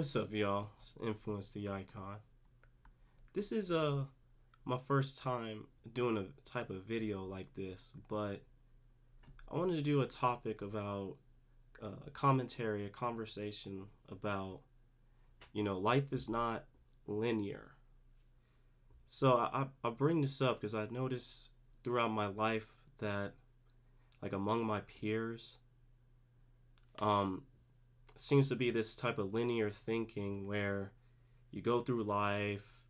What's up, y'all? It's Influence the Icon. This is my first time doing a type of video like this, but I wanted to do a topic about a commentary, a conversation about life is not linear. So I bring this up because I noticed throughout my life that like among my peers, um, seems to be this type of linear thinking where you go through life,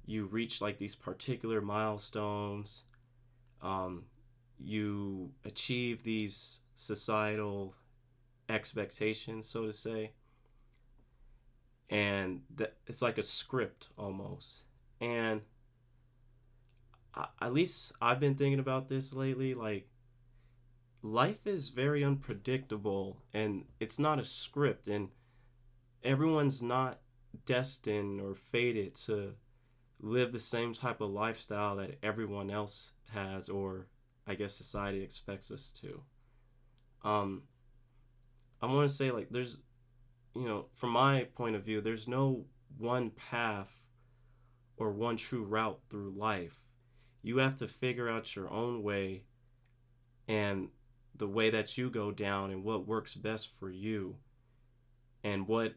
you reach like these particular milestones, um, you achieve these societal expectations, so to say, and it's like a script almost. And at least I've been thinking about this lately. Like, life is very unpredictable, and it's not a script, and everyone's not destined or fated to live the same type of lifestyle that everyone else has, or I guess society expects us to. Um, I want to say, like, there's, from my point of view, there's no one path or one true route through life. You have to figure out your own way and the way that you go down and what works best for you and what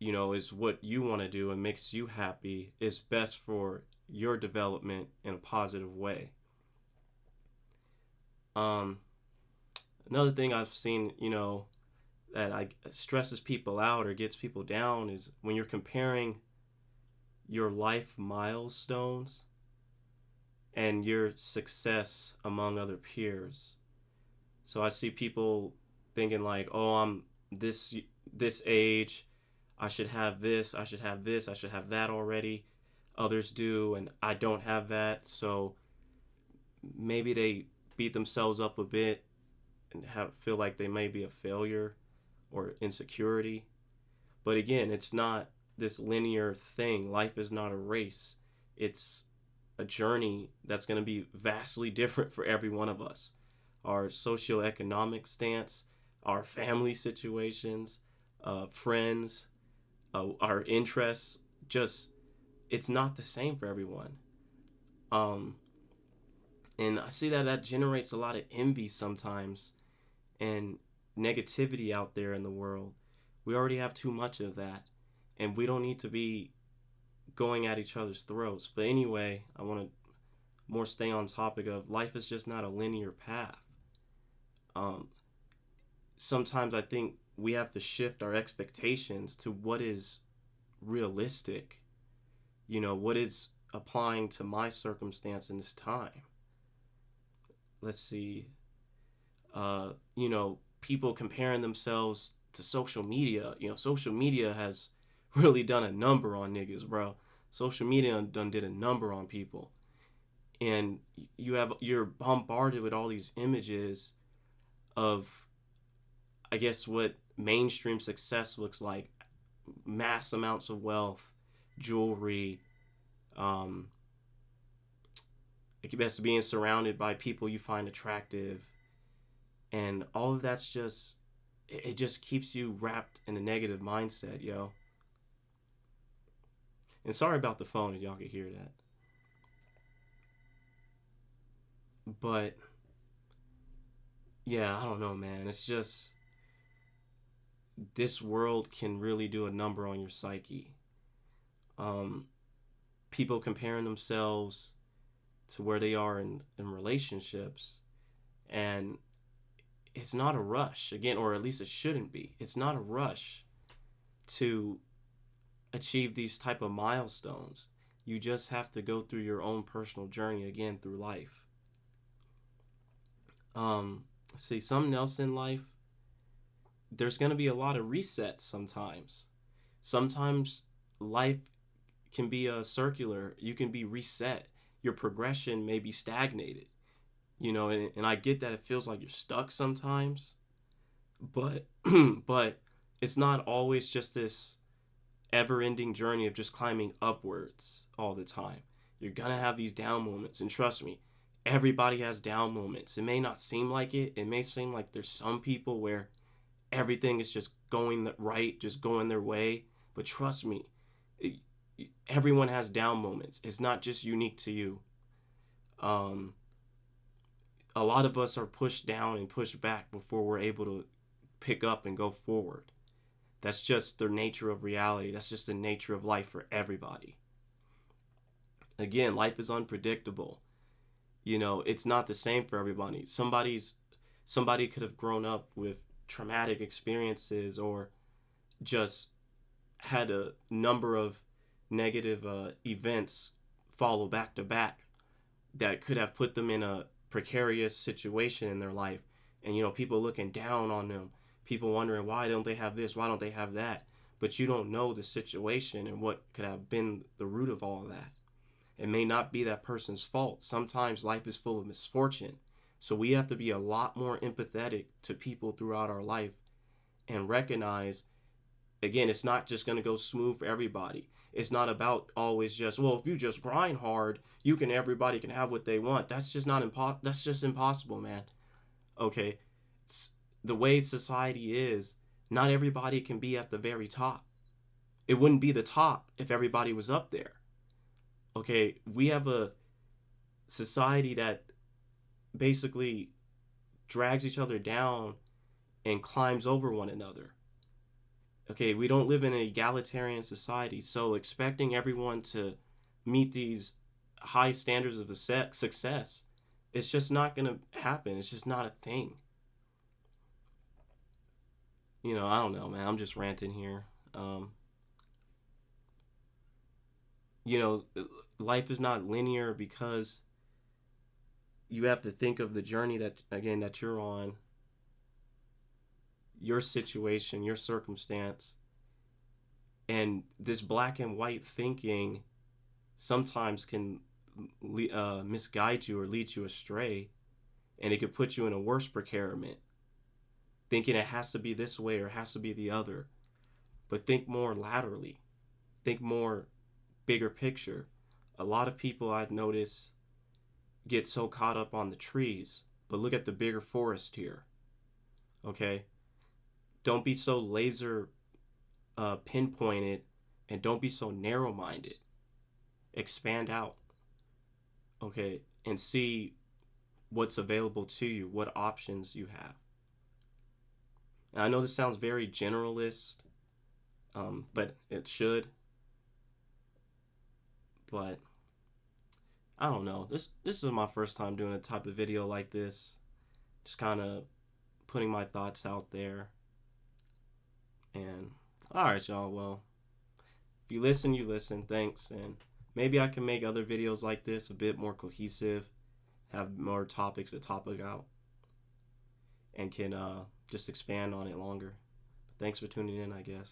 is what you want to do and makes you happy is best for your development in a positive way. Um, Another thing I've seen, that I stresses people out or gets people down is when you're comparing your life milestones and your success among other peers. So I see people thinking like, "Oh, I'm this age, I should have this, I should have this, I should have that already. Others do, and I don't have that." So maybe they beat themselves up a bit and feel like they may be a failure or insecurity. But again, it's not this linear thing. Life is not a race. It's a journey that's going to be vastly different for every one of us. Our socioeconomic stance, our family situations, friends, our interests, just it's not the same for everyone. Um, and I see that generates a lot of envy sometimes and negativity out there in the world. We already have too much of that, and we don't need to be going at each other's throats. But anyway, I want to more stay on topic of life is just not a linear path. Um, Sometimes I think we have to shift our expectations to what is realistic. What is applying to my circumstance in this time. Let's see. People comparing themselves to social media. Social media has really done a number on niggas, bro. Social media done did a number on people, and you're bombarded with all these images of, I guess, what mainstream success looks like: mass amounts of wealth, jewelry, um, I guess being surrounded by people you find attractive, and all of that's just it just keeps you wrapped in a negative mindset, yo. And sorry about the phone if y'all could hear that. But yeah, I don't know, man. It's just this world can really do a number on your psyche. Um, People comparing themselves to where they are in relationships, and it's not a rush again, or at least it shouldn't be. It's not a rush to achieve these type of milestones. You just have to go through your own personal journey again through life. See, something else in life, there's going to be a lot of resets sometimes. Sometimes life can be a circular. You can be reset. Your progression may be stagnated. And I get that it feels like you're stuck sometimes, but but it's not always just this ever-ending journey of just climbing upwards all the time. You're gonna have these down moments, and trust me, everybody has down moments. It may not seem like it. It may seem like there's some people where everything is just going right, just going their way, But trust me, it, everyone has down moments. It's not just unique to you. Um, a lot of us are pushed down and pushed back before we're able to pick up and go forward. That's just the nature of reality. That's just the nature of life for everybody. Again, life is unpredictable. It's not the same for everybody. Somebody could have grown up with traumatic experiences or just had a number of negative events follow back to back that could have put them in a precarious situation in their life. And people looking down on them, people wondering why don't they have this, why don't they have that. But you don't know the situation and what could have been the root of all of that. It may not be that person's fault. Sometimes life is full of misfortune. So we have to be a lot more empathetic to people throughout our life and recognize, again, it's not just going to go smooth for everybody. It's not about always just, well, if you just grind hard, everybody can have what they want. That's just that's just impossible, man. Okay. The way society is, not everybody can be at the very top. It wouldn't be the top if everybody was up there. Okay, we have a society that basically drags each other down and climbs over one another. Okay, we don't live in an egalitarian society, so expecting everyone to meet these high standards of success, it's just not going to happen. It's just not a thing. I don't know, man. I'm just ranting here. You know, life is not linear because you have to think of the journey that you're on, your situation, your circumstance, and this black and white thinking sometimes can misguide you or lead you astray, and it could put you in a worse predicament, thinking it has to be this way or it has to be the other. But think more laterally, think more bigger picture. A lot of people I've noticed get so caught up on the trees, but look at the bigger forest here. Okay, don't be so laser pinpointed, and don't be so narrow minded. Expand out, okay, and see what's available to you, what options you have. And I know this sounds very generalist, but it should. But I don't know. This is my first time doing a type of video like this. Just kind of putting my thoughts out there. And all right, y'all. Well, if you listen, you listen. Thanks. And maybe I can make other videos like this a bit more cohesive, have more topics to topic out, and can just expand on it longer. But thanks for tuning in, I guess.